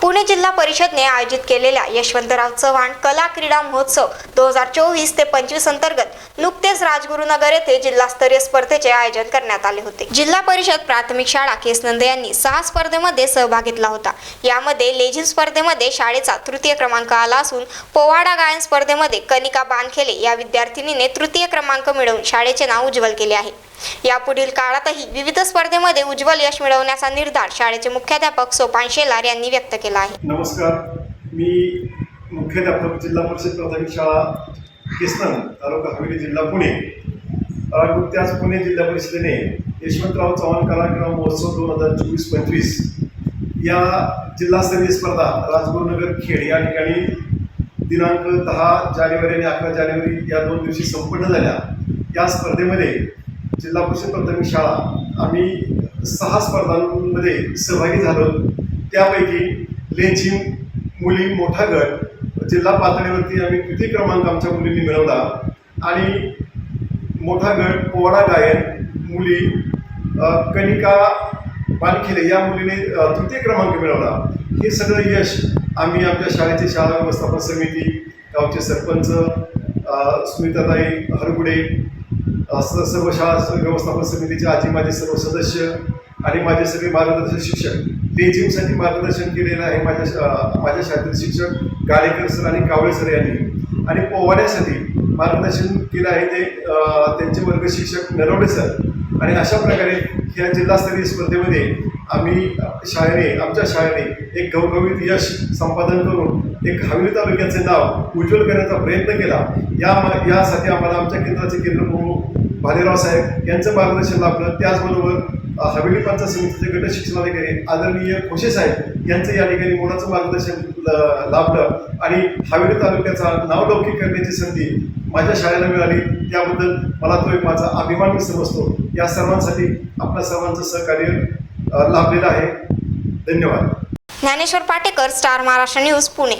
पुणे जिल्हा परिषदने आयोजित केलेल्या यशवंतराव चव्हाण कला क्रीडा महोत्सव 2024 ते 25 अंतर्गत नुकतेच राजगुरुनगर येथे जिल्हास्तरीय स्पर्धेचे आयोजन करण्यात आले होते। जिल्हा परिषद प्राथमिक शाळा केसनंदे यांनी 6 स्पर्धेमध्ये सहभाग घेतला होता। यामध्ये लेझिम स्पर्धेमध्ये शाळेचा तृतीय क्रमांक आला असून पोवाडा गायन स्पर्धेमध्ये कनिका बानखेले या विद्यार्थिनीने तृतीय क्रमांक मिळवून शाळेचे नाव उज्ज्वल केले आहे। यापुढील काळातही विविध स्पर्धेमध्ये उज्ज्वल यश मिळवण्याचा निर्धार शाळेचे मुख्याध्यापक सोपान शेलार यांनी व्यक्त केला आहे। नमस्कार, मी मुख्याध्यापक जिल्हा परिषद प्राथमिक शाळा केसनंद तालुका हवेली जिल्हा पुणे। नुकत्याच पुणे जिल्हा परिषदेने यशवंतराव चव्हाण कला क्रीडा महोत्सव 2024-25 या जिल्हास्तरीय स्पर्धा राजगुरुनगर खेड या ठिकाणी दिनांक 10 जानेवारी आणि 11 जानेवारी या 2 दिवशी संपन्न झाल्या। या स्पर्धेमध्ये जिल्हा परिषद प्राथमिक शाळा आम्ही 6 स्पर्धांमध्ये सहभागी झालो। त्यापैकी लेझिम मुली मोठा गट जिल्हा पातळीवरती आम्ही तृतीय क्रमांक आमच्या मुलींनी मिळवला आणि मोठा गट पोवाडा गायन मुली कनिका बानखेले या मुलीने तृतीय क्रमांक मिळवला। हे सगळं यश आम्ही आमच्या शाळेची शाळा व्यवस्थापन समिती, गावचे सरपंच सुनीताताई हरगुडे, सर्व शाळा व्यवस्थापन समितीचे आजी माजी सर्व सदस्य आणि माझे सगळे मार्गदर्शक शिक्षक, लेझिमसाठी मार्गदर्शन केलेलं आहे माझ्या शाळेतील शिक्षक गाडेकर सर आणि कावळे सर यांनी, आणि पोवाड्यासाठी मार्गदर्शन केलं आहे ते त्यांचे वर्ग शिक्षक नरवडे सर। आणि अशा प्रकारे ह्या जिल्हास्तरीय स्पर्धेमध्ये आमच्या शाळेने एक घवघवीत यश संपादन करून एक हवेली तालुक्याचे नाव उज्ज्वल करण्याचा प्रयत्न केला। यासाठी आम्हाला आमच्या केंद्राचे केंद्रप्रमुख भालेराव साहेब यांचं मार्गदर्शन लाभलं। त्याचबरोबर हवेली पंचायत समितीचे गट शिक्षणाधिकारी आदरणीय खोशे साहेब यांचं या ठिकाणी मोलाचं मार्गदर्शन लाभलं आणि हवेली तालुक्याचा नावलौकिक करण्याची संधी माझ्या शाळेला मिळाली। त्याबद्दल मला तो एक माझा अभिमान मी समजतो। या सर्वांसाठी आपल्या सर्वांचं सहकार्य लाभलेलं आहे। धन्यवाद। Dnyaneshwar Patekar, star Maharashtra news, Pune.